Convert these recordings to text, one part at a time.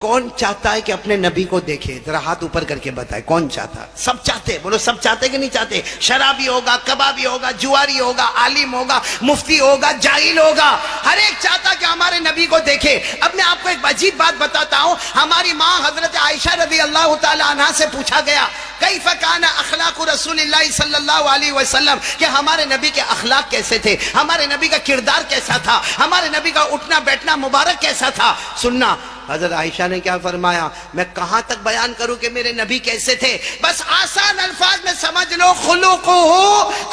کون چاہتا ہے کہ اپنے نبی کو دیکھے؟ ذرا ہاتھ اوپر کر کے بتائے کون چاہتا؟ سب چاہتے، بولو سب چاہتے کہ نہیں چاہتے؟ شرابی ہوگا، کبابی ہوگا، جواری ہوگا، عالم ہوگا، مفتی ہوگا، جاہل ہوگا، ہر ایک چاہتا کہ ہمارے نبی کو دیکھے۔ اب میں آپ کو ایک عجیب بات بتاتا ہوں۔ ہماری ماں حضرت عائشہ رضی اللہ تعالی عنہا سے پوچھا گیا کیف کان اخلاق رسول اللہ صلی اللہ علیہ وسلم، کہ ہمارے نبی کے اخلاق کیسے تھے، ہمارے نبی کا کردار کیسا تھا، ہمارے نبی کا اٹھنا بیٹھنا مبارک کیسا تھا۔ سننا حضرت عائشہ نے کیا فرمایا، میں کہاں تک بیان کروں کہ میرے نبی کیسے تھے، بس آسان الفاظ میں سمجھ لو، خلقہ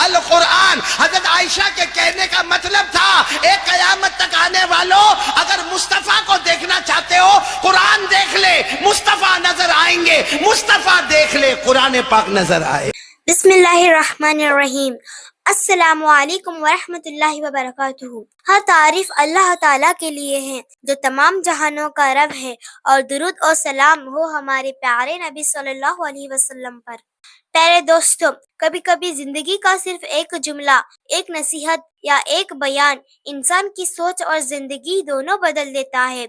القرآن۔ حضرت عائشہ کے کہنے کا مطلب تھا ایک قیامت تک آنے والوں اگر مصطفیٰ کو دیکھنا چاہتے ہو قرآن دیکھ لے، مصطفیٰ نظر آئیں گے، مصطفیٰ دیکھ لے، قرآن پاک نظر آئے۔ بسم اللہ الرحمن الرحیم۔ السلام علیکم ورحمۃ اللہ وبرکاتہ۔ ہر تعریف اللہ تعالیٰ کے لیے ہے جو تمام جہانوں کا رب ہے، اور درود اور سلام ہو ہمارے پیارے نبی صلی اللہ علیہ وسلم پر۔ پیارے دوستو، کبھی کبھی زندگی کا صرف ایک جملہ، ایک نصیحت یا ایک بیان انسان کی سوچ اور زندگی دونوں بدل دیتا ہے۔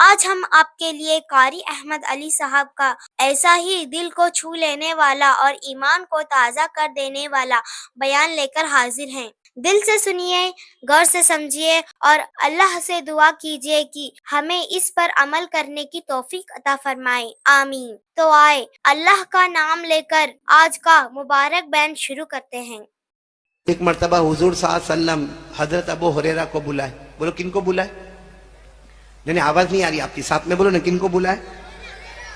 آج ہم آپ کے لیے قاری احمد علی صاحب کا ایسا ہی دل کو چھو لینے والا اور ایمان کو تازہ کر دینے والا بیان لے کر حاضر ہیں۔ دل سے سنیے، غور سے سمجھیے اور اللہ سے دعا کیجیے کہ ہمیں اس پر عمل کرنے کی توفیق عطا فرمائے، آمین۔ تو آئے اللہ کا نام لے کر آج کا مبارک بیان شروع کرتے ہیں۔ ایک مرتبہ حضور صلی اللہ علیہ وسلم حضرت ابو ہریرہ کو بلائے۔ بولو کن کو بلائے؟ نہیں آواز نہیں آ رہی آپ کی، ساتھ میں بولو نا، کن کو بلائے؟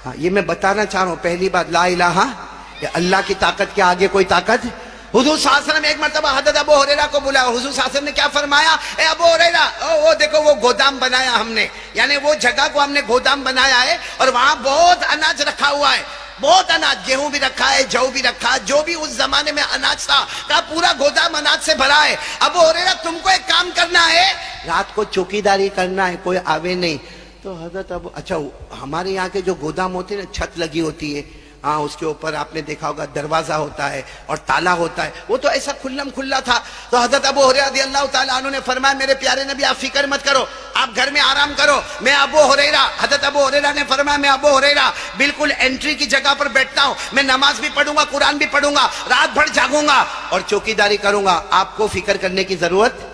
ہاں، یہ میں بتانا چاہ رہا ہوں پہلی بات، لا الہ الا اللہ کی طاقت کے آگے کوئی طاقت۔ حضور صلی اللہ علیہ وسلم ایک مرتبہ حضرت ابو ہریرہ کو بلایا۔ حضور صلی اللہ علیہ وسلم نے کیا فرمایا، اے ابو ہریرہ، وہ دیکھو وہ گودام بنایا ہم نے، یعنی وہ جگہ کو ہم نے گودام بنایا ہے اور وہاں بہت اناج رکھا ہوا ہے، بہت اناج، گیہوں بھی رکھا ہے، جو بھی رکھا ہے، جو بھی اس زمانے میں اناج تھا کا پورا گودام اناج سے بھرا ہے۔ ابو ہریرہ تم کو ایک کام کرنا ہے، رات کو چوکیداری کرنا ہے، کوئی آوے نہیں۔ تو حضرت ابو، اچھا ہمارے یہاں کے جو گودام ہوتے ہیں نا، چھت لگی ہوتی ہے، ہاں اس کے اوپر آپ نے دیکھا ہوگا دروازہ ہوتا ہے اور تالا ہوتا ہے، وہ تو ایسا کھلم کھلا تھا۔ تو حضرت ابو ہریرہ رضی اللہ تعالیٰ عنہ نے فرمایا میرے پیارے نبی آپ فکر مت کرو، آپ گھر میں آرام کرو، میں ابو ہریرہ، حضرت ابو ہریرہ نے فرمایا میں ابو ہریرہ بالکل انٹری کی جگہ پر بیٹھتا ہوں، میں نماز بھی پڑھوں گا، قرآن بھی پڑھوں گا، رات بھر جاگوں گا اور چوکیداری کروں گا، آپ کو فکر کرنے کی ضرورت،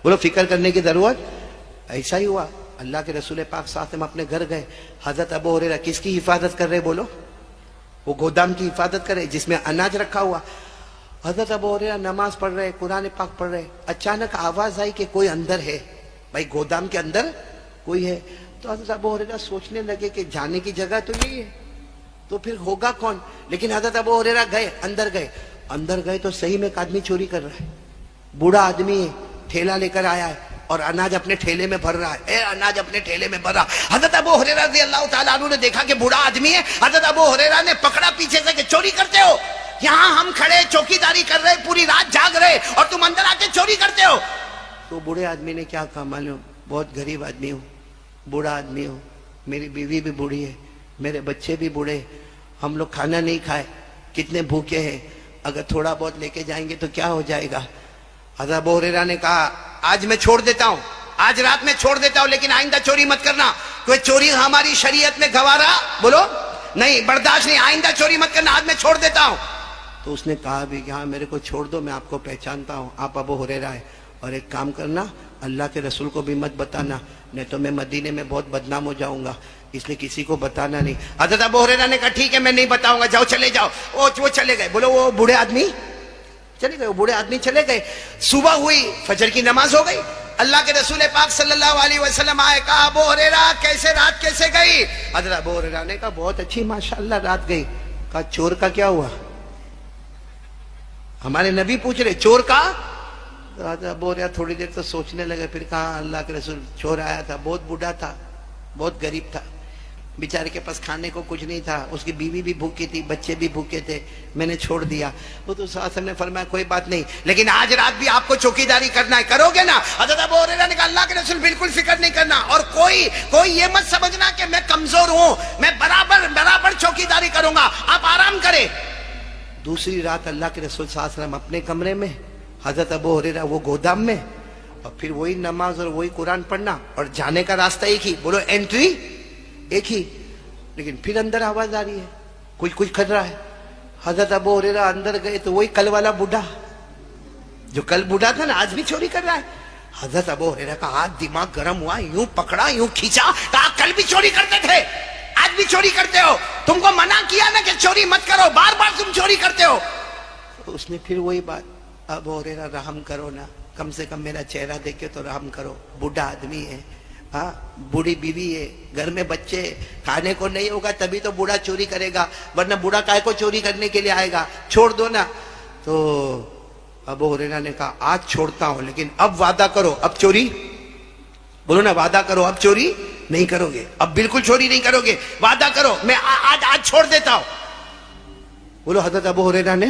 بولو فکر کرنے کی ضرورت۔ ایسا ہی ہوا، اللہ کے رسول پاک صلی اللہ علیہ وسلم اپنے گھر گئے۔ حضرت ابو ہریرہ کس کی حفاظت کر رہے؟ بولو، وہ گودام کی حفاظت کرے جس میں اناج رکھا ہوا۔ حضرت ابو ہریرہ نماز پڑھ رہے، قرآن پاک پڑھ رہے، اچانک آواز آئی کہ کوئی اندر ہے، بھائی گودام کے اندر کوئی ہے۔ تو حضرت ابو ہریرہ سوچنے لگے کہ جانے کی جگہ تو یہی ہے، تو پھر ہوگا کون؟ لیکن حضرت ابو ہریرہ گئے، اندر گئے تو صحیح میں ایک آدمی چوری کر رہا ہے، بوڑھا آدمی ہے، ٹھیلا لے کر آیا ہے اور اناج اپنے ٹھیلے میں بھر رہا ہے، اناج اپنے ٹھیلے میں بھر رہا۔ حضرت ابو ہریرہ رضی اللہ تعالیٰ عنہ نے دیکھا کہ بوڑھا آدمی ہے، حضرت ابو ہریرہ نے پکڑا پیچھے سے کہ چوری کرتے ہو، یہاں ہم کھڑے چوکیداری کر رہے، پوری رات جاگ رہے اور تم اندر آ کے چوری کرتے ہو۔ تو بوڑھے آدمی نے کیا کہا معلوم، بہت غریب آدمی ہوں، بوڑھا آدمی ہوں، میری بیوی بھی بوڑھی ہے، میرے بچے بھی بوڑھے، ہم لوگ کھانا نہیں کھائے، کتنے بھوکے ہیں، اگر تھوڑا بہت لے کے جائیں گے تو کیا ہو جائے گا۔ حضرت ابو ہریرہ نے کہا آج میں چھوڑ دیتا ہوں، آج رات میں چھوڑ دیتا ہوں، لیکن آئندہ چوری مت کرنا، کوئی چوری ہماری شریعت میں گوارا، بولو نہیں، برداشت نہیں، آئندہ چوری مت کرنا، آج میں چھوڑ دیتا ہوں۔ تو اس نے کہا بھی کہ ہاں میرے کو چھوڑ دو، میں آپ کو پہچانتا ہوں، آپ ابو ہریرہ ہے، اور ایک کام کرنا، اللہ کے رسول کو بھی مت بتانا، نہیں تو میں مدینے میں بہت بدنام ہو جاؤں گا، اس لیے کسی کو بتانا نہیں۔ حضرت ابو ہریرہ نے کہا ٹھیک ہے میں نہیں بتاؤں گا، جاؤ چلے جاؤ۔ وہ چلے گئے، بولو وہ بوڑھے آدمی چلے گئے، وہ بوڑھے آدمی چلے گئے۔ صبح ہوئی، فجر کی نماز ہو گئی، اللہ کے رسول پاک صلی اللہ علیہ وسلم آئے، کہا ابو ہریرہ کیسے رات کیسے گئی؟ حضرت ابو ہریرہ نے کہا بہت اچھی ماشاءاللہ رات گئی۔ کہا چور کا کیا ہوا؟ ہمارے نبی پوچھ رہے چور کا؟ حضرت ابو ہریرہ تھوڑی دیر تو سوچنے لگے، پھر کہا اللہ کے رسول چور آیا تھا، بہت بوڑھا تھا، بہت غریب تھا، بیچارے کے پاس کھانے کو کچھ نہیں تھا، اس کی بیوی بھی بھوکی تھی، بچے بھی بھوکے تھے، میں نے چھوڑ دیا۔ وہ تو صلی اللہ علیہ وسلم نے فرمایا کوئی بات نہیں، لیکن آج رات بھی آپ کو چوکیداری کرنا ہے، کرو گے نا؟ حضرت ابو ہریرہ نے کہا اللہ کے رسول بالکل فکر نہیں کرنا، اور کوئی یہ مت سمجھنا کہ میں کمزور ہوں، میں برابر چوکیداری کروں گا، آپ آرام کریں۔ دوسری رات اللہ کے رسول صلی اللہ علیہ وسلم اپنے کمرے میں، حضرت ابو ہریرہ وہ گودام میں، اور پھر وہی نماز اور وہی قرآن پڑھنا، اور جانے کا راستہ ایک ہی، بولو انٹری ایک ہی, لیکن پھر اندر آواز آ رہی ہے, کچھ کر رہا ہے. حضرت ابو ہریرہ اندر گئے تو وہی کل والا بوڑھا, جو کل بوڑھا تھا نا, آج بھی چوری کر رہا ہے. حضرت ابو ہریرہ کا ہاتھ دماغ گرم ہوا, یوں پکڑا, یوں کھینچا, کہا کل بھی چوری کرتے تھے, آج بھی چوری کرتے ہو, تم کو منع کیا نا کہ چوری مت کرو, بار بار تم چوری کرتے ہو. اس نے پھر وہی بات, ابو ہریرہ رحم کرو نا, کم سے کم میرا چہرہ دیکھ کے تو رحم کرو, بوڑھا آدمی ہے, ہاں بوڑھی بیوی ہے, گھر میں بچے, کھانے کو نہیں ہوگا تبھی تو بوڑھا چوری کرے گا, ورنہ بوڑھا کائے کو چوری کرنے کے لیے آئے گا, چھوڑ دو نا. تو ابو ہریرہ نے کہا آج چھوڑتا ہوں, لیکن اب وعدہ کرو اب چوری, بولو نا وعدہ کرو اب چوری نہیں کرو گے, اب بالکل چوری نہیں کرو گے, وعدہ کرو میں آج چھوڑ دیتا ہوں. بولو حضرت ابو ہریرہ نے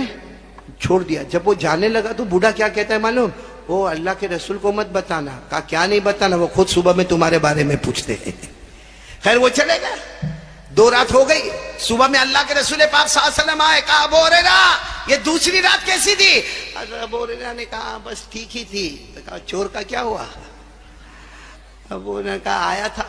چھوڑ دیا. جب وہ جانے لگا تو بوڑھا کیا کہتا ہے معلوم, وہ اللہ کے رسول کو مت بتانا. کہا کیا نہیں بتانا, وہ خود صبح میں تمہارے بارے میں پوچھتے ہیں. خیر وہ چلے گا, 2 رات ہو گئی, صبح میں اللہ کے رسول پاک صلی اللہ علیہ وسلم آئے. کہا ابو ہریرہ یہ دوسری رات کیسی تھی؟ حضرت ابو ہریرہ نے کہا بس ٹھیک ہی تھی. تو کہا چور کا کیا ہوا؟ ابو نے کہا آیا تھا,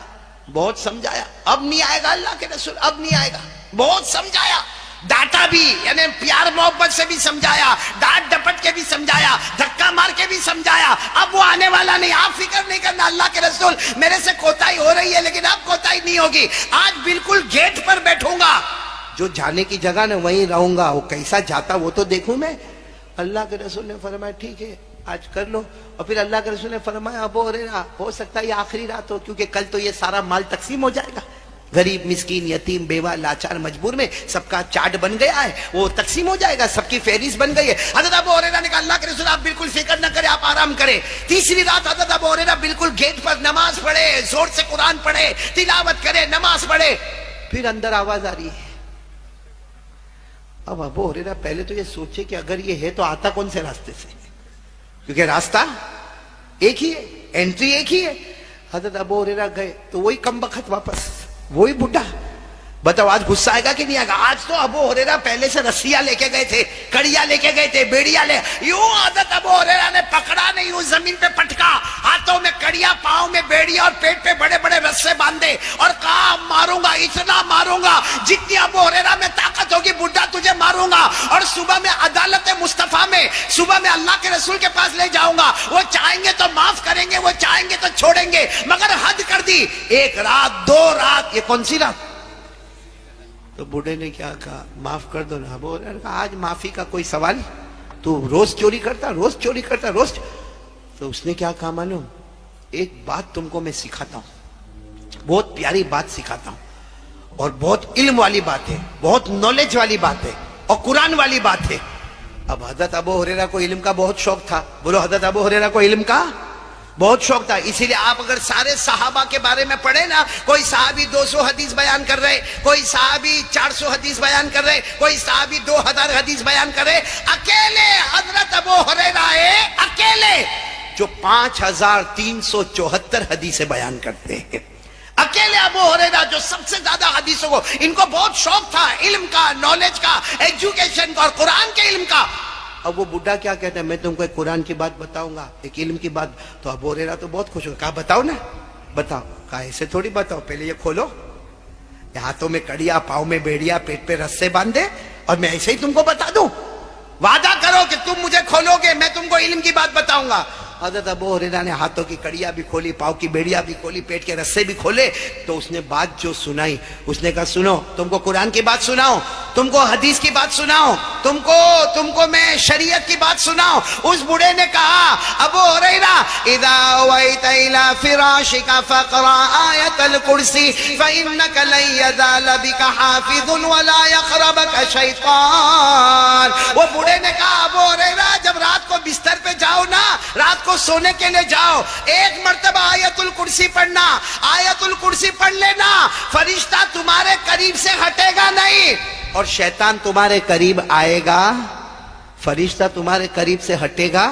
بہت سمجھایا, اب نہیں آئے گا اللہ کے رسول, اب نہیں آئے گا, بہت سمجھایا, ڈانٹا بھی, یعنی پیار محبت سے بھی سمجھایا, ڈانٹ ڈپٹ کے بھی سمجھایا, دھکا مار کے بھی سمجھایا, اب وہ آنے والا نہیں, آپ فکر نہیں کرنا اللہ کے رسول, میرے سے کوتاہی ہو رہی ہے لیکن اب کوتاہی نہیں ہوگی, آج بالکل گیٹ پر بیٹھوں گا, جو جانے کی جگہ نا وہیں رہوں گا, وہ کیسا جاتا وہ تو دیکھوں میں. اللہ کے رسول نے فرمایا ٹھیک ہے آج کر لو. اور پھر اللہ کے رسول نے فرمایا ابو ہریرہ ہو سکتا ہے یہ آخری رات ہو, کیونکہ کل تو یہ سارا مال تقسیم ہو جائے گا, غریب مسکین یتیم بیوہ لاچار مجبور میں سب کا چارٹ بن گیا ہے, وہ تقسیم ہو جائے گا, سب کی فہرست بن گئی ہے. حضرت ابو ہریرہ نے کہا اللہ کے رسول آپ بالکل فکر نہ کریں, آپ آرام کریں. تیسری رات حضرت ابو ہریرہ بالکل گیٹ پر نماز پڑھے, زور سے قرآن پڑھے, تلاوت کرے, نماز پڑھے. پھر اندر آواز آ رہی ہے. اب ابو ہریرہ پہلے تو یہ سوچے کہ اگر یہ ہے تو آتا کون سے راستے سے, کیونکہ راستہ ایک ہی ہے, انٹری ایک ہی ہے. حضرت ابو ہریرہ گئے تو وہی کم بخت واپس, وہی بڈھا. بتاؤ آج غصہ آئے گا کہ نہیں آئے گا؟ آج تو ابو ہریرہ پہلے سے رسیاں لے کے گئے تھے, کڑیاں لے کے گئے تھے, بیڑیاں لے, یوں حضرت ابو ہریرہ نے پکڑا نہیں, یوں زمین پہ پٹکا, ہاتھوں میں کڑیاں, پاؤں میں بیڑیاں, اور پیٹ پہ بڑے بڑے رسے باندھے, اور کہا ماروں گا, اتنا ماروں گا جتنی ابو ہریرہ میں طاقت ہوگی, بڈھا تجھے ماروں گا, اور صبح میں عدالت مصطفیٰ میں, صبح میں اللہ کے رسول کے پاس لے جاؤں گا, وہ چاہیں گے تو معاف کریں گے, وہ چاہیں گے تو چھوڑیں گے, مگر حد کر دی, 1 رات 2 رات, یہ کون سی رات؟ تو بوڑھے نے کیا کہا معاف کر دو نا. ابو ہریرہ نے کہا آج معافی کا کوئی سوال, تو روز چوری کرتا, روز چوری کرتا, روز. تو اس نے کیا کہا معلوم, ایک بات تم کو میں سکھاتا ہوں, بہت پیاری بات سکھاتا ہوں, اور بہت علم والی بات ہے, بہت نالج والی بات ہے, اور قرآن والی بات ہے. اب حضرت ابو ہریرہ کو علم کا بہت شوق تھا. بولو حضرت ابو ہریرہ کو علم کا بہت شوق تھا. اسی لیے آپ اگر سارے صحابہ کے بارے میں پڑھیں نا, کوئی صحابی 200 حدیث بیان کر رہے, کوئی صحابی 400 حدیث بیان کر رہے, کوئی صحابی 2000 حدیث بیان کر رہے, اکیلے حضرت ابو ہریرہ ہے, اکیلے جو 5374 حدیثیں بیان کرتے ہیں. اکیلے ابو ہریرہ جو سب سے زیادہ حدیثوں کو, ان کو بہت شوق تھا علم کا, نالج کا, ایجوکیشن کا, اور قرآن کے علم کا. اب وہ بڈھا کیا کہتا ہے, میں تم کو ایک قرآن کی بات بتاؤں گا, ایک علم کی بات. تو ابو ہریرہ تو بہت خوش ہو, کہا بتاؤ نا, بتاؤ. کہا ایسے تھوڑی بتاؤ, پہلے یہ کھولو, ہاتھوں میں کڑیا, پاؤں میں بیڑیا, پیٹ پہ رسے باندھے, اور میں ایسے ہی تم کو بتا دوں. وعدہ کرو کہ تم مجھے کھولو گے, میں تم کو علم کی بات بتاؤں گا. حضرت ابو ہریرہ نے ہاتھوں کی کڑیاں بھی کھولی, پاؤں کی بیڑیاں بھی کھولی, پیٹ کے رسے بھی کھولے. تو اس نے بات جو سنائی, اس نے کہا سنو, تم کو قرآن کی بات سناؤں, تم کو حدیث کی بات سناؤں, تم کو میں شریعت کی بات سناؤں. اس بوڑھے نے کہا ابو ہریرہ اذا اویت الى فراشک فقرا آیت الکرسی فانک لن یزال بک حافظ ولا یقربک شیطان. وہ بوڑھے نے کہا ابو ہریرہ جب رات کو بستر پہ جاؤ نا, رات کو سونے کے لیے جاؤ, 1 مرتبہ آیت الکرسی پڑھنا, آیت الکرسی پڑھ لینا, فرشتہ تمہارے قریب سے ہٹے گا نہیں, اور شیطان تمہارے قریب آئے گا. فرشتہ تمہارے قریب سے ہٹے گا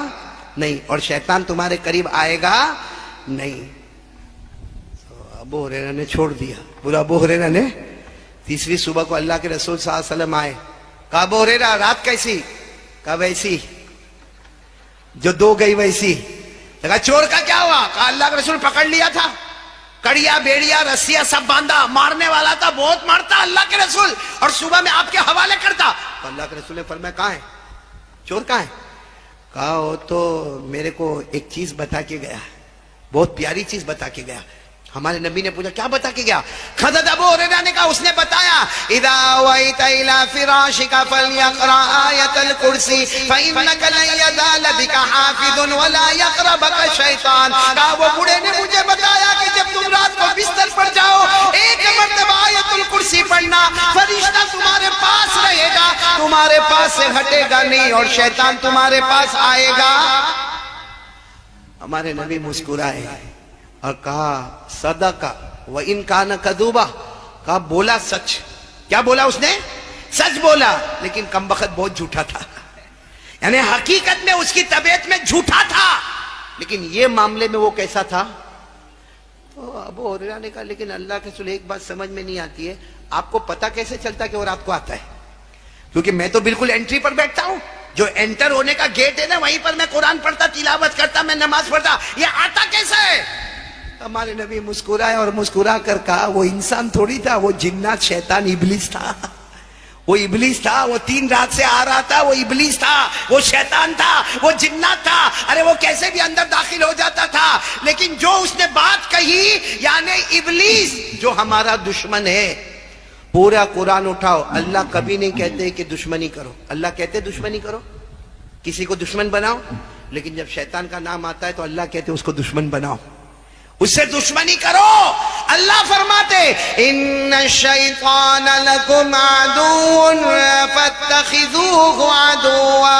نہیں, اور شیطان تمہارے قریب آئے گا نہیں. ابو ہریرہ نے چھوڑ دیا. بولا ابو ہریرہ نے. تیسری صبح کو اللہ کے رسول صلی اللہ علیہ وسلم آئے. کہا ابو ہریرہ رات کیسی؟ کہا ویسی جو 2 گئی ویسی. کہا چور کا کیا ہوا؟ کہا اللہ کے رسول پکڑ لیا تھا. کڑیا بیڑیا رسیاں سب باندھا, مارنے والا تھا, بہت مارتا اللہ کے رسول, اور صبح میں آپ کے حوالے کرتا. تو اللہ کے رسول نے فرمایا کہاں ہے چور, کہاں ہے؟ کہا وہ تو میرے کو ایک چیز بتا کے گیا, بہت پیاری چیز بتا کے گیا. ہمارے نبی نے پوچھا کیا بتا کے گیا؟ حضرت ابو ہریرہ نے کہا اس نے بتایا اذا اویت الى فراشک فلیقرأ آیت الکرسی فانک لن یزال بک حافظ ولا یقربک شیطان. کہا وہ بوڑھے نے مجھے بتایا کہ جب تم رات کو بستر پر جاؤ ایک مرتبہ آیت الکرسی پڑھنا, فرشتہ تمہارے پاس رہے گا, تمہارے پاس سے ہٹے گا نہیں, اور شیطان تمہارے پاس آئے گا. ہمارے نبی مسکرائے اور کہا صدقہ وَإِن كَانَ كَذُوبًا. کہا بولا سچ. کیا بولا اس نے؟ سچ بولا, لیکن کمبخت بہت جھوٹا تھا. یعنی حقیقت میں اس کی طبیعت میں جھوٹا تھا, لیکن یہ معاملے میں وہ کیسا تھا؟ تو ابو ہریرہ نے کہا لیکن اللہ کے رسول ایک بات سمجھ میں نہیں آتی ہے, آپ کو پتا کیسے چلتا کہ وہ رات کو آتا ہے؟ کیونکہ میں تو بالکل انٹری پر بیٹھتا ہوں, جو انٹر ہونے کا گیٹ ہے نا وہیں پر میں قرآن پڑھتا, تلاوت کرتا, میں نماز پڑھتا, یہ آتا کیسا ہے؟ ہمارے نبی مسکرائے اور مسکرا کر کہا وہ انسان تھوڑی تھا, وہ جنات شیطان ابلیس تھا. وہ ابلیس تھا, وہ 3 رات سے آ رہا تھا, وہ ابلیس تھا, وہ شیطان تھا, وہ جنات تھا. ارے وہ کیسے بھی اندر داخل ہو جاتا تھا, لیکن جو اس نے بات کہی, یعنی ابلیس جو ہمارا دشمن ہے. پورا قرآن اٹھاؤ, اللہ کبھی نہیں کہتے کہ دشمنی کرو. اللہ کہتے دشمنی کرو, کسی کو دشمن بناؤ, لیکن جب شیطان کا نام آتا ہے تو اللہ کہتے اس کو دشمن بناؤ, اس سے دشمنی کرو. اللہ فرماتے ان الشیطان لکم عدو فاتخذوه عدوا.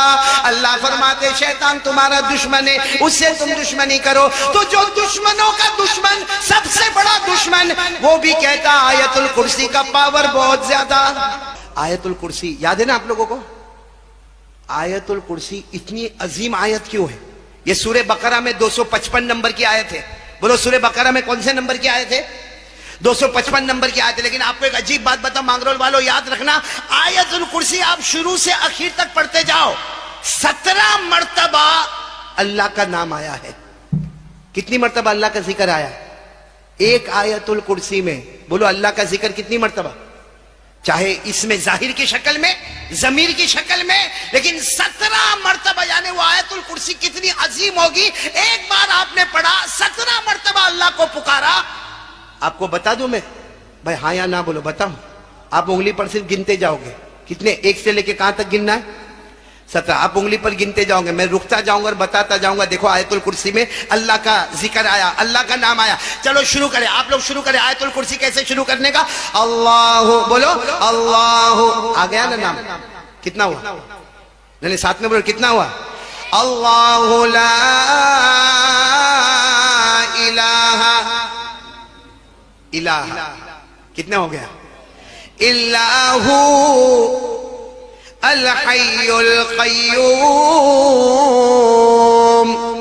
اللہ فرماتے شیطان تمہارا دشمن ہے, اس سے تم دشمنی کرو. تو جو دشمنوں کا دشمن, سب سے بڑا دشمن, وہ بھی کہتا آیت الکرسی کا پاور بہت زیادہ. آیت الکرسی یاد ہے نا آپ لوگوں کو؟ آیت الکرسی اتنی عظیم آیت کیوں ہے؟ یہ سورہ بقرہ میں 255 نمبر کی آیت ہے. بولو سورہ بقرہ میں کون سے نمبر کی آیت ہے؟ 255 نمبر کی آیت ہے. لیکن آپ کو ایک عجیب بات بتاؤں مانگرول والوں, یاد رکھنا, آیت الکرسی آپ شروع سے آخر تک پڑھتے جاؤ, 17 مرتبہ اللہ کا نام آیا ہے. کتنی مرتبہ اللہ کا ذکر آیا ہے ایک آیت الکرسی میں؟ بولو اللہ کا ذکر کتنی مرتبہ؟ چاہے اس میں ظاہر کی شکل میں, ضمیر کی شکل میں, لیکن 17 مرتبہ. یعنی وہ آیت الکرسی کتنی عظیم ہوگی, ایک بار آپ نے پڑھا 17 مرتبہ اللہ کو پکارا. آپ کو بتا دوں میں, بھائی ہاں یا نہ بولو, بتاؤں. آپ انگلی پر صرف گنتے جاؤ گے, کتنے, 1 سے لے کے کہاں تک گننا ہے؟ 17. آپ انگلی پر گنتے جاؤ گے, میں رکتا جاؤں گا اور بتاتا جاؤں گا. دیکھو آیت الکرسی میں اللہ کا ذکر آیا, اللہ کا نام آیا. چلو شروع کریں, آپ لوگ شروع کریں. آیت الکرسی کیسے شروع کرنے کا؟ اللہ, بولو اللہ. آ گیا نا نام؟ کتنا ہوا؟ نہیں ساتھ میں بولو کتنا ہوا؟ اللہ لا الہ الہ. کتنا ہو گیا؟ اللہ الحی القیوم.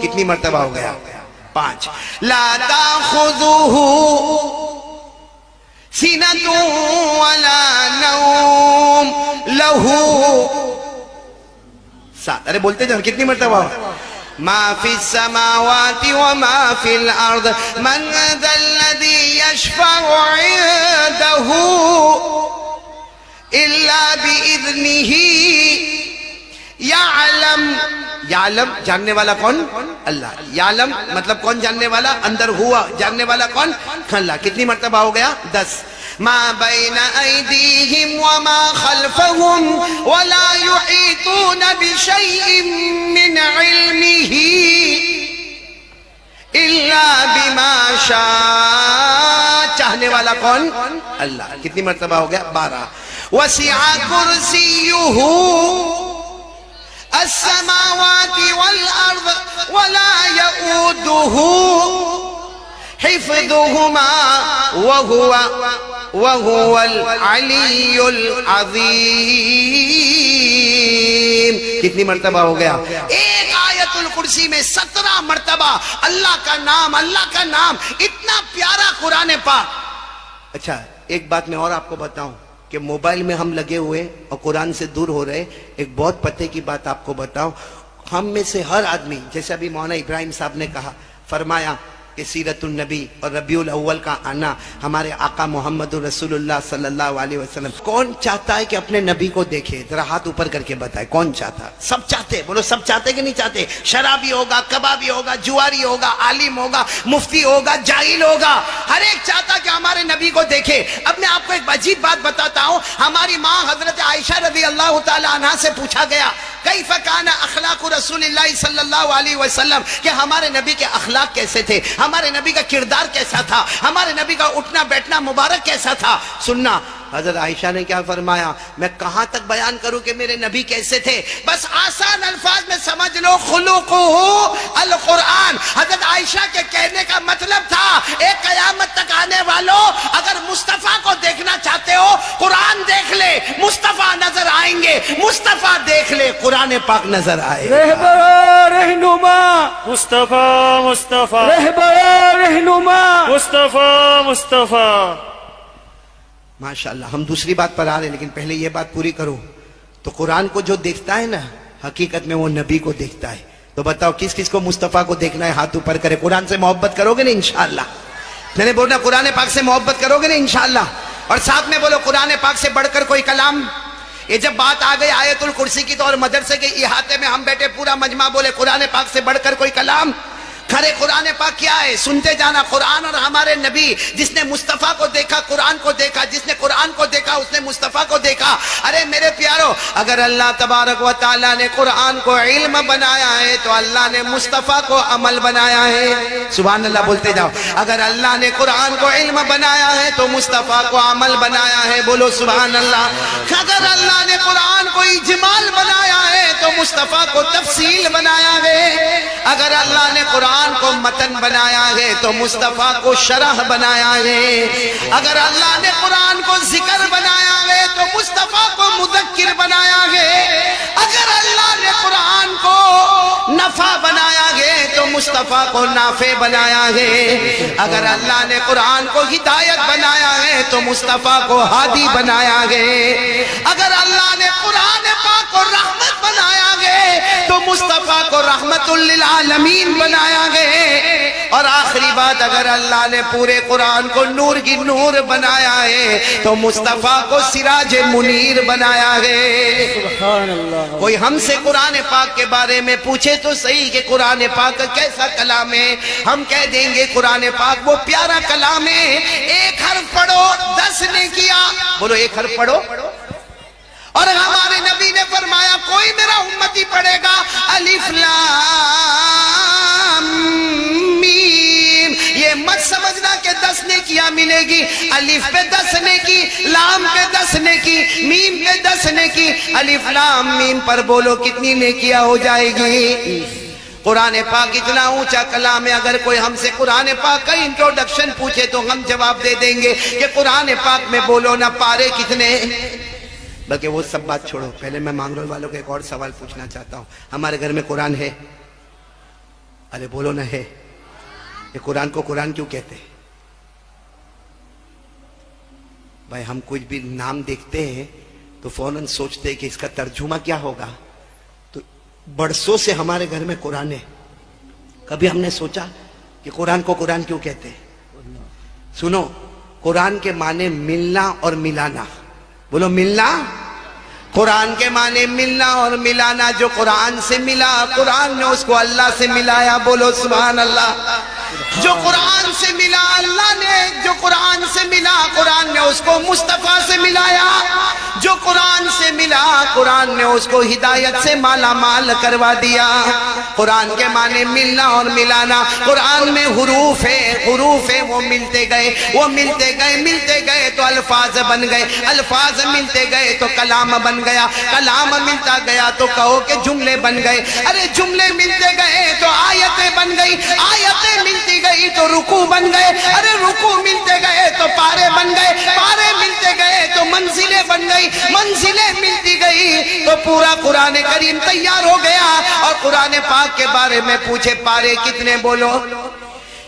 کتنی مرتبہ ہو گیا؟ 5. لا تاخذہ سنۃ ولا نوم لہ 7. ارے بولتے جاؤ, کتنی مرتبہ ہو؟ ما فی السماوات وما فی الارض من ذا الذی یشفع عنده الا باذنہ. یعلم جاننے والا کون؟ اللہ. یعلم مطلب کون جاننے والا؟ اندر ہوا جاننے والا کون؟ اللہ. کتنی مرتبہ ہو گیا؟ 10. ما بین ایدیہم وما خلفہم ولا یحیطون بشیء من علمہ الا بما شاء. چاہنے والا کون؟ اللہ. کتنی مرتبہ ہو گیا؟ 12. وسع کرسیہ السماوات والارض ولا یؤودہ حفظہما وہو العلی العظیم. کتنی مرتبہ ہو گیا؟ ایک آیت الکرسی میں 17 مرتبہ اللہ کا نام, اللہ کا نام. اتنا پیارا قرآن پاک. اچھا ایک بات میں اور آپ کو بتاؤں کہ موبائل میں ہم لگے ہوئے اور قرآن سے دور ہو رہے. ایک بہت پتے کی بات آپ کو بتاؤں, ہم میں سے ہر آدمی, جیسے ابھی مولانا ابراہیم صاحب نے کہا, فرمایا کہ سیرت النبی اور ربیع الاول کا آنا ہمارے آقا محمد رسول اللہ صلی اللہ علیہ وسلم. کون چاہتا ہے کہ اپنے نبی کو دیکھے؟ ذرا ہاتھ اوپر کر کے بتائے کون چاہتا ہے؟ سب چاہتے. بولو سب چاہتے کہ نہیں چاہتے؟ شرابی ہوگا، کبابی ہوگا، جواری ہوگا، عالم ہوگا، مفتی ہوگا، جاہل ہوگا، ہر ایک چاہتا کہ ہمارے نبی کو دیکھے. اب میں آپ کو ایک عجیب بات بتاتا ہوں. ہماری ماں حضرت عائشہ رضی اللہ تعالی عنہا سے پوچھا گیا کیف کان اخلاق رسول اللہ صلی اللہ علیہ وسلم، کہ ہمارے نبی کے اخلاق کیسے تھے، ہمارے نبی کا کردار کیسا تھا، ہمارے نبی کا اٹھنا بیٹھنا مبارک کیسا تھا. سننا حضرت عائشہ نے کیا فرمایا، میں کہاں تک بیان کروں کہ میرے نبی کیسے تھے، بس آسان الفاظ میں سمجھ لو، خلقہ القرآن. حضرت عائشہ کے کہنے کا مطلب تھا ایک قیامت تک آنے والوں اگر مصطفیٰ کو دیکھنا چاہتے ہو قرآن دیکھ لے، مصطفیٰ نظر آئیں گے، مصطفیٰ دیکھ لے قرآن پاک نظر آئے. رہبر رہنما مصطفیٰ مصطفیٰ رہبر رہنما مصطفیٰ مصطفیٰ. ماشاءاللہ. ہم دوسری بات پر آ رہے ہیں لیکن پہلے یہ بات پوری کرو. تو قرآن کو جو دیکھتا ہے نا حقیقت میں وہ نبی کو دیکھتا ہے. تو بتاؤ کس کس کو مصطفیٰ کو دیکھنا ہے؟ ہاتھ اوپر کرے. قرآن سے محبت کرو گے نا انشاءاللہ؟ میں نے بولنا قرآن پاک سے محبت کرو گے نا انشاءاللہ؟ اور ساتھ میں بولو قرآن پاک سے بڑھ کر کوئی کلام. یہ جب بات آ گئی آیت الکرسی کی تو اور مدرسے کے احاطے میں ہم بیٹھے پورا مجمع بولے قرآن پاک سے بڑھ کر کوئی کلام. کھڑے قرآن پاک کیا ہے سنتے جانا. قرآن اور ہمارے نبی. جس نے مصطفیٰ کو دیکھا قرآن کو دیکھا، جس نے قرآن کو دیکھا اس نے مصطفیٰ کو دیکھا. ارے میرے پیارو، اگر اللہ تبارک و تعالیٰ نے قرآن کو علم بنایا ہے تو اللہ نے مصطفیٰ کو عمل بنایا ہے. سبحان اللہ بولتے جاؤ. اگر اللہ نے قرآن کو علم بنایا ہے تو مصطفیٰ کو عمل بنایا ہے. بولو سبحان اللہ. اگر اللہ نے قرآن کو اجمال بنایا ہے تو مصطفیٰ کو تفصیل بنایا ہے. اگر اللہ نے قرآن کو متن بنایا ہے تو مصطفیٰ کو شرح بنایا ہے. اگر اللہ نے قرآن کو ذکر بنایا ہے تو مصطفیٰ کو مذکر بنایا ہے. اگر اللہ نے قرآن کو نفع بنایا ہے تو مصطفیٰ کو نافع بنایا ہے. اگر اللہ نے قرآن کو ہدایت بنایا ہے تو مصطفیٰ کو ہادی بنایا ہے. اگر اللہ نے قرآن پاک کو رحمت بنایا ہے تو مصطفیٰ کو رحمت للعالمین بنایا گئے. اور آخری بات، اگر اللہ نے پورے قرآن کو نور کی نور بنایا ہے تو مصطفیٰ کو سراج منیر بنایا ہے. سبحان اللہ. کوئی ہم سے قرآن پاک کے بارے میں پوچھے تو صحیح کہ قرآن پاک کیسا کلام ہے، ہم کہہ دیں گے قرآن پاک وہ پیارا کلام ہے. ایک حرف پڑھو 10 نے کیا. بولو ایک حرف پڑھو. اور ہمارے نبی نے فرمایا کوئی میرا امتی پڑھے گا الف لام میم. یہ مت سمجھنا کہ 10 نے کیا ملے گی. الف پہ 10 نے کی، لام پہ 10 نے کی، میم پہ 10 نے کی. الف لام میم پر بولو کتنی نے کیا ہو جائے گی. قرآن پاک اتنا اونچا کلام ہے. اگر کوئی ہم سے قرآن پاک کا انٹروڈکشن پوچھے تو ہم جواب دے دیں گے کہ قرآن پاک میں بولو نا پارے کتنے. بلکہ وہ سب بات چھوڑو، پہلے میں مانگرول والوں کو ایک اور سوال پوچھنا چاہتا ہوں. ہمارے گھر میں قرآن ہے؟ ارے بولو نہ ہے. یہ قرآن کو قرآن کیوں کہتے ہیں؟ بھائی ہم کچھ بھی نام دیکھتے ہیں تو فوراً سوچتے ہیں کہ اس کا ترجمہ کیا ہوگا. تو برسوں سے ہمارے گھر میں قرآن ہے. کبھی ہم نے سوچا کہ قرآن کو قرآن کیوں کہتے ہیں؟ سنو، قرآن کے معنی ملنا اور ملانا. بولو ملنا. قرآن کے معنی ملنا اور ملانا. جو قرآن سے ملا قرآن نے اس کو اللہ سے ملایا. بولو سبحان اللہ. جو قرآن سے ملا اللہ نے، جو قرآن سے ملا قرآن نے اس کو مصطفیٰ سے ملایا. جو قرآن سے ملا قرآن نے اس کو ہدایت سے مالا مال کروا دیا. قرآن کے معنی ملنا اور ملانا. قرآن میں حروف ہے، حروف ہے، وہ ملتے گئے، وہ ملتے گئے، ملتے گئے تو الفاظ بن گئے، الفاظ ملتے گئے تو کلام بن گیا، کلام ملتا گیا تو کہو کہ جملے بن گئے. ارے جملے ملتے گئے تو آیتیں بن گئی، آیتیں ملتی گئی تو رکوع بن گئے. ارے رکوع ملتے گئے تو پارے بن گئے، پارے ملتے گئے تو منزلیں بن گئی، منزلیں ملتی گئی تو پورا قرآن کریم تیار ہو گیا. اور قرآن پاک کے بارے میں پوچھے پارے کتنے، بولو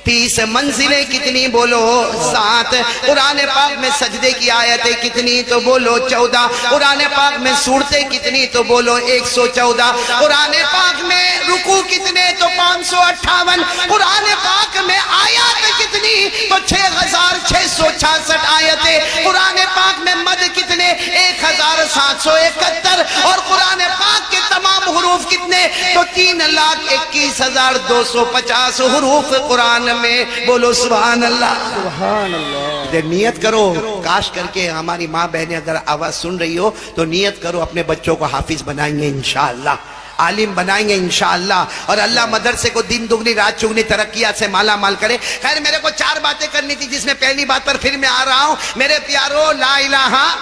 30 منزلیں کتنی بولو 7, قرآن پاک میں سجدے کی آیتیں کتنی تو بولو 14, قرآن پاک میں سورتیں کتنی تو بولو 114, قرآن پاک میں رکوع کتنے تو 558, قرآن پاک میں آیات کتنی تو 6666 آیتیں, قرآن پاک میں مد کتنے 1771, اور قرآن پاک کے تمام حروف کتنے تو 3,21,250 حروف قرآن میں. بولو سبحان اللہ. سبحان اللہ. نیت کرو, کاش کر کے ہماری ماں بہنیں اگر آواز سن رہی ہو تو نیت کرو اپنے بچوں کو حافظ بنائیں گے انشاءاللہ, عالم بنائیں گے انشاءاللہ, اور اللہ مدرسے کو دن دگنی رات چگنی ترقیات سے مالا مال کرے. خیر میرے کو 4 باتیں کرنی تھی, جس میں پہلی بات پر پھر میں آ رہا ہوں. میرے پیارو لا الہ,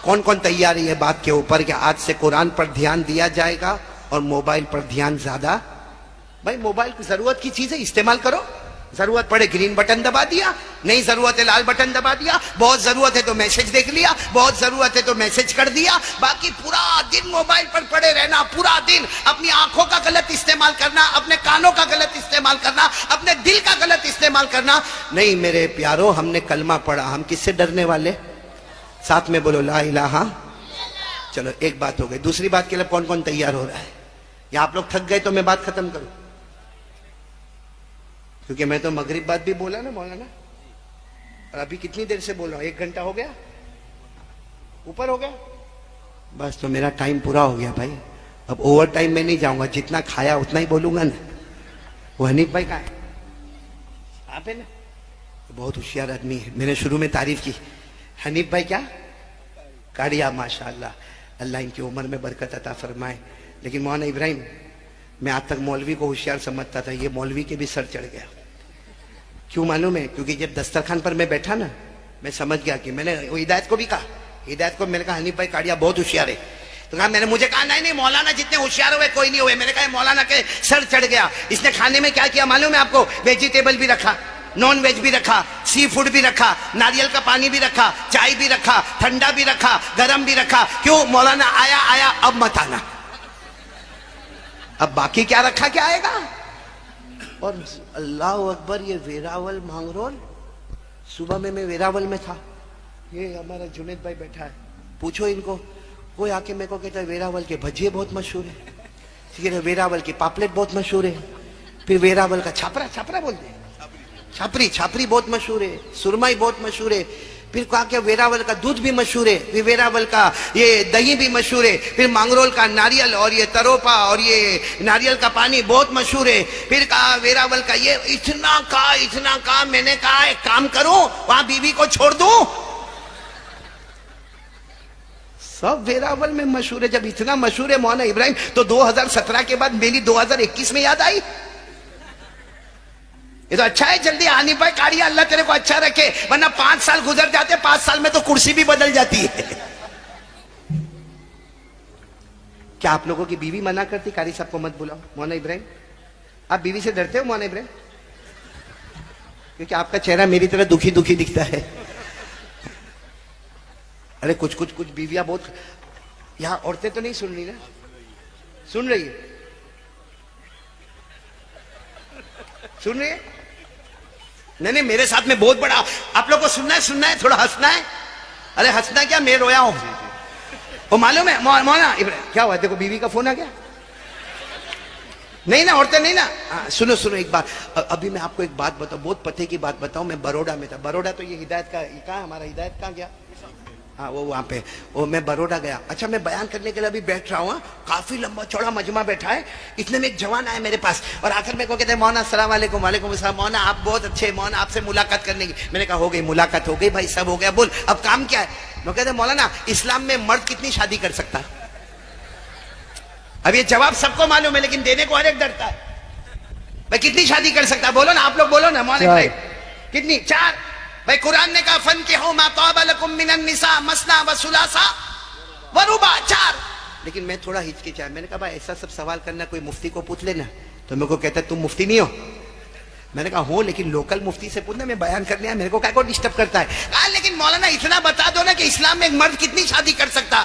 کون کون تیار ہے یہ بات کے اوپر کہ آج سے قرآن پر دھیان دیا جائے گا اور موبائل پر دھیان زیادہ؟ بھائی موبائل کی ضرورت کی چیز ہے, استعمال کرو. ضرورت پڑے گرین بٹن دبا دیا, نہیں ضرورت ہے لال بٹن دبا دیا, بہت ضرورت ہے تو میسج دیکھ لیا, بہت ضرورت ہے تو میسج کر دیا. باقی پورا دن موبائل پر پڑے رہنا, پورا دن اپنی آنکھوں کا غلط استعمال کرنا, اپنے کانوں کا غلط استعمال کرنا, اپنے دل کا غلط استعمال کرنا نہیں. میرے پیارو, ہم نے کلمہ پڑھا, ہم کس سے ڈرنے والے؟ ساتھ میں بولو لا الہ. چلو ایک بات ہو گئی. دوسری بات کے لیے کون کون تیار ہو رہا ہے؟ یا آپ لوگ تھک گئے تو میں بات ختم کروں؟ کیونکہ میں تو مغرب بات بھی بولا نا مولانا, اور ابھی کتنی دیر سے بول رہا ہوں, 1 گھنٹہ ہو گیا, اوپر ہو گیا. بس تو میرا ٹائم پورا ہو گیا بھائی. اب اوور ٹائم میں نہیں جاؤں گا, جتنا کھایا اتنا ہی بولوں گا نا. وہ حنیف بھائی کہاں ہے؟ آپ ہے نا, بہت ہوشیار آدمی ہے. میں نے شروع میں تعریف کی. حنیف بھائی کیا کاڑیا, ماشاءاللہ, اللہ ان کی عمر میں برکت عطا فرمائے. لیکن مولانا ابراہیم, میں آج تک مولوی کو ہوشیار سمجھتا تھا, یہ مولوی کے بھی سر چڑھ گیا. کیوں معلوم ہے؟ کیونکہ جب دسترخوان پر میں بیٹھا نا, میں سمجھ گیا کہ میں نے وہ ہدایت کو بھی کہا, ہدایت کو میں نے کہا حنیف بھائی کاڑیا بہت ہوشیار ہے. تو کہا, میں نے مجھے کہا نہیں مولانا جتنے ہوشیار ہوئے کوئی نہیں ہوئے. میں نے کہا مولانا کے سر چڑھ گیا. اس نے کھانے میں کیا کیا معلوم ہے آپ کو؟ ویجیٹیبل بھی رکھا, نان ویج بھی رکھا, سی فوڈ بھی رکھا, ناریل کا پانی بھی رکھا, چائے بھی رکھا, ٹھنڈا بھی رکھا, گرم بھی رکھا. کیوں؟ مولانا آیا اب مت آنا. اب باقی کیا رکھا کیا آئے گا. اور اللہ اکبر, یہ ویراول مانگرول, صبح میں ویراول میں تھا. یہ ہمارا جنید بھائی بیٹھا ہے, پوچھو ان کو. کوئی آ کے میرے کو کہتا ہے ویراول کے بھجیے بہت مشہور ہے, ویراول کی پاپلیٹ بہت مشہور ہے, پھر ویراول کا چھاپرا بولتے ہیں, چھاپری بہت مشہور ہے, سرمائی بہت مشہور ہے, پھر کہا کہ ویراول کا دودھ بھی مشہور ہے, پھر ویراول کا یہ دہی بھی مشہور ہے, پھر مانگرول کا ناریل اور یہ تروپا اور یہ ناریل کا پانی بہت مشہور ہے, پھر کہا ویراول کا یہ اتنا کہا. میں نے کہا ایک کام کروں, وہاں بیوی کو چھوڑ دوں. سب ویراول میں مشہور ہے. جب اتنا مشہور ہے مولانا ابراہیم, تو 2017 کے بعد میری 2021 میں یاد آئی. یہ تو اچھا ہے, جلدی حنیف بھائی کاڑیا, اللہ تیرے کو اچھا رکھے, ورنہ 5 سال گزر جاتے, 5 سال میں تو کرسی بھی بدل جاتی ہے. کیا آپ لوگوں کی بیوی منع کرتی قاری صاحب کو مت بلاؤ؟ مولانا ابراہیم, آپ بیوی سے ڈرتے ہو مولانا ابراہیم؟ کیونکہ آپ کا چہرہ میری طرح دکھی دکھتا ہے. ارے کچھ بیویاں بہت, یہاں عورتیں تو نہیں سن رہی نا؟ سن رہی ہے, سن رہی ہے؟ نہیں میرے ساتھ میں بہت بڑا, آپ لوگ کو سننا ہے, تھوڑا ہنسنا ہے. ارے ہنسنا کیا, میں رویا ہوں. وہ معلوم ہے مولانا کیا ہوا, دیکھو بیوی کا فون آ گیا. نہیں نا عورتیں نہیں نا. سنو ایک بات, ابھی میں آپ کو ایک بات بتاؤں, بہت پتے کی بات بتاؤں. میں بروڈا میں تھا. بروڈا تو یہ ہدایت کا کہاں, ہمارا ہدایت کہاں گیا؟ ہاں وہ وہاں پہ, وہ میں بروڈا گیا. اچھا میں بیان کرنے کے لیے ابھی بیٹھ رہا ہوں, کافی لمبا چوڑا مجمع بیٹھا ہے. اتنے میں ایک جوان آئے میرے پاس, اور آ کر میرے کو کہتے ہیں مولانا السلام علیکم. وعلیکم السلام. مولانا آپ بہت اچھے, مولانا آپ سے ملاقات کرنے کی. میں نے کہا ہو گئی ملاقات, ہو گئی بھائی, سب ہو گیا, بول اب کام کیا ہے. وہ کہتے ہیں مولانا اسلام میں مرد کتنی شادی کر سکتا ہے؟ اب یہ جواب سب کو معلوم ہے, لیکن دینے کو ہر ایک ڈرتا ہے. بھائی کتنی شادی کر سکتا ہے؟ بولو نا, آپ لوگ بولو نا. مولانا کتنی؟ 4. بھائی قرآن نے کہا فَانْكِحُوا مَا طَابَ لَكُم مِّنَ النِّسَاءِ مَثْنَىٰ وَثُلَاثَ وَرُبَاعَ. 4. لیکن میں تھوڑا ہچکچایا. میں نے کہا بھائی ایسا سب سوال کرنا, کوئی مفتی کو پوچھ لینا. تو میرے کو کہتا ہے تم مفتی نہیں ہو. میں نے کہا ہوں, لیکن لوکل مفتی سے پوچھنا, میں بیان کرنے آیا, میرے کو کیا کو ڈسٹرب کرتا ہے. کہا لیکن مولانا اتنا بتا دو نا کہ اسلام میں ایک مرد کتنی شادی کر سکتا.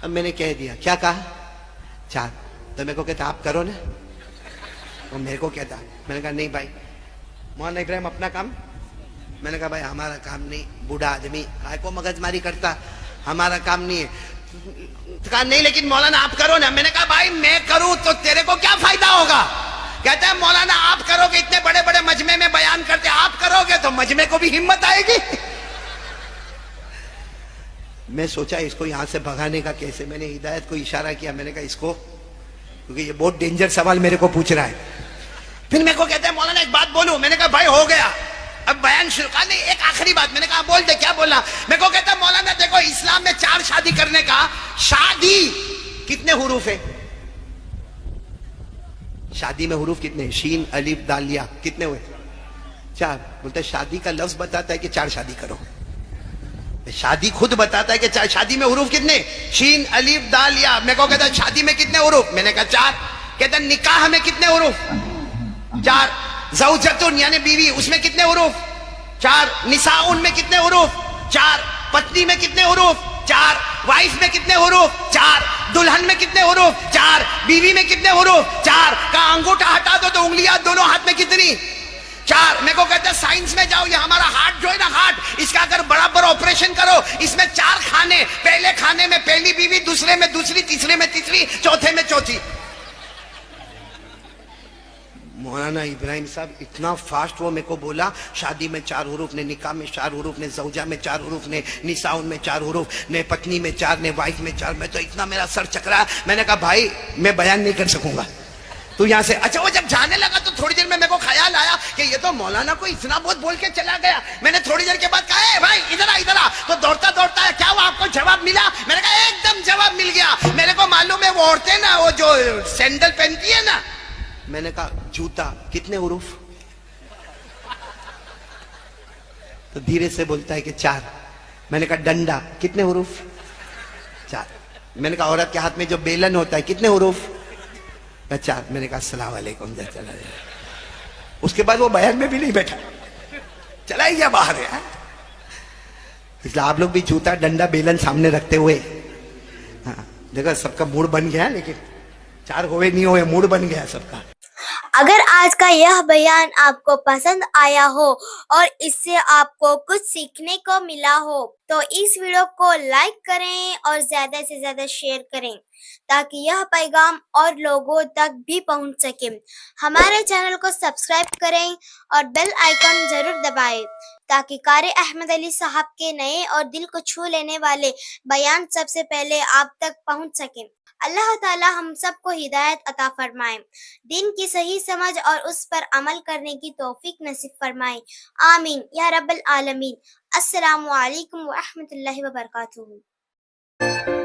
اب میں نے کہہ دیا. کیا کہا؟ 4. تو میرے کو کہتا آپ کرو نا. وہ میرے کو کہتا. میں نے کہا نہیں بھائی, مولانا ابراہیم اپنا کام. میں نے کہا بھائی ہمارا کام نہیں, بوڑھا آدمی کائے کو مغز ماری کرتا, ہمارا کام نہیں ہے. کہا نہیں لیکن مولانا آپ کرو نا. میں نے کہا بھائی میں کروں تو تیرے کو کیا فائدہ ہوگا؟ کہتا ہے مولانا آپ کرو گے, اتنے بڑے بڑے مجمع میں بیان کرتے, آپ کرو گے تو مجمع کو بھی ہمت آئے گی. میں سوچا اس کو یہاں سے بھگانے کا کیسے. میں نے ہدایت کو اشارہ کیا, میں نے کہا اس کو, کیونکہ یہ بہت ڈینجر سوال میرے کو پوچھ رہا ہے. پھر میرے کو کہتا ہے مولانا ایک بات بولوں. میں نے کہا بھائی ہو گیا, اب بیان شروع. کہا نہیں ایک آخری بات. میں نے کہا بول دے, کیا بولنا. میرے کو کہتا ہے مولانا دیکھو اسلام میں 4 شادی کرنے کا, شادی کتنے حروف ہے؟ شادی میں حروف کتنے ہیں؟ شین الف دال یا, کتنے ہوئے؟ 4. بولتا ہے شادی کا لفظ بتاتا ہے کہ 4 شادی کرو. شادی خود بتاتا ہے کہ 4. شادی میں حروف کتنے؟ شین الف دال یا. میرے کو کہتا ہے شادی میں کتنے حروف؟ میں نے کہا 4. کہتا ہے نکاح میں کتنے حروف؟ 4. زوجتن یعنی بیوی, اس میں کتنے حروف؟ 4. نساؤن میں کتنے حروف؟ 4. پتنی میں کتنے حروف؟ 4. وائف میں کتنے حروف؟ 4. دلہن میں کتنے حروف؟ 4. بیوی میں کتنے حروف؟ 4. کہا انگوٹھا ہٹا دو تو انگلیاں دونوں ہاتھ میں کتنی؟ 4. میرے کو کہتے ہیں سائنس میں جاؤ, یہ ہمارا ہارٹ جو ہے نا ہارٹ, اس کا اگر برابر آپریشن کرو, اس میں 4 کھانے, پہلے کھانے میں پہلی بیوی, دوسرے میں دوسری, تیسرے میں تیسری, چوتھے میں چوتھی. مولانا ابراہیم صاحب اتنا فاسٹ وہ میرے کو بولا, شادی میں 4 حروف نے, نکاح میں 4 حروف نے, زوجہ میں 4 حروف نے, نساؤن میں 4 حروف نے, پتنی میں 4 نے, وائف میں 4. میں تو اتنا میرا سر چکرا. میں نے کہا بھائی میں بیان نہیں کر سکوں گا, تو یہاں سے. اچھا وہ جب جانے لگا تو تھوڑی دیر میں میرے کو خیال آیا کہ یہ تو مولانا کو اتنا بہت بول کے چلا گیا. میں نے تھوڑی دیر کے بعد کہا اے بھائی ادھر آ ادھر آ. تو دوڑتا دوڑتا ہے, کیا وہ آپ کو جواب ملا؟ میں نے کہا ایک دم جواب مل گیا. میرے کو معلوم ہے وہ عورتیں نا وہ جو سینڈل پہنتی ہے نا. میں نے کہا جوتا کتنے حروف؟ تو دھیرے سے بولتا ہے کہ 4. میں نے کہا ڈنڈا کتنے حروف؟ 4. میں نے کہا عورت کے ہاتھ میں جو بیلن ہوتا ہے کتنے حروف؟ 4. میں نے کہا السلام علیکم, جا چلا جائے. اس کے بعد وہ بیان میں بھی نہیں بیٹھا, چلا ہی گیا باہر ہے. اس لیے آپ لوگ بھی جوتا ڈنڈا بیلن سامنے رکھتے ہوئے, ہاں دیکھو سب کا موڈ بن گیا, لیکن 4 ہوئے نہیں ہوئے, موڈ بن گیا سب کا. اگر آج کا یہ بیان آپ کو پسند آیا ہو اور اس سے آپ کو کچھ سیکھنے کو ملا ہو تو اس ویڈیو کو لائک کریں اور زیادہ سے زیادہ شیئر کریں تاکہ یہ پیغام اور لوگوں تک بھی پہنچ سکے. ہمارے چینل کو سبسکرائب کریں اور بیل آئیکن ضرور دبائیں تاکہ قاری احمد علی صاحب کے نئے اور دل کو چھو لینے والے بیان سب سے پہلے آپ تک پہنچ سکیں. اللہ تعالی ہم سب کو ہدایت عطا فرمائے, دین کی صحیح سمجھ اور اس پر عمل کرنے کی توفیق نصیب فرمائے. آمین یا رب العالمین. السلام علیکم ورحمۃ اللہ وبرکاتہ.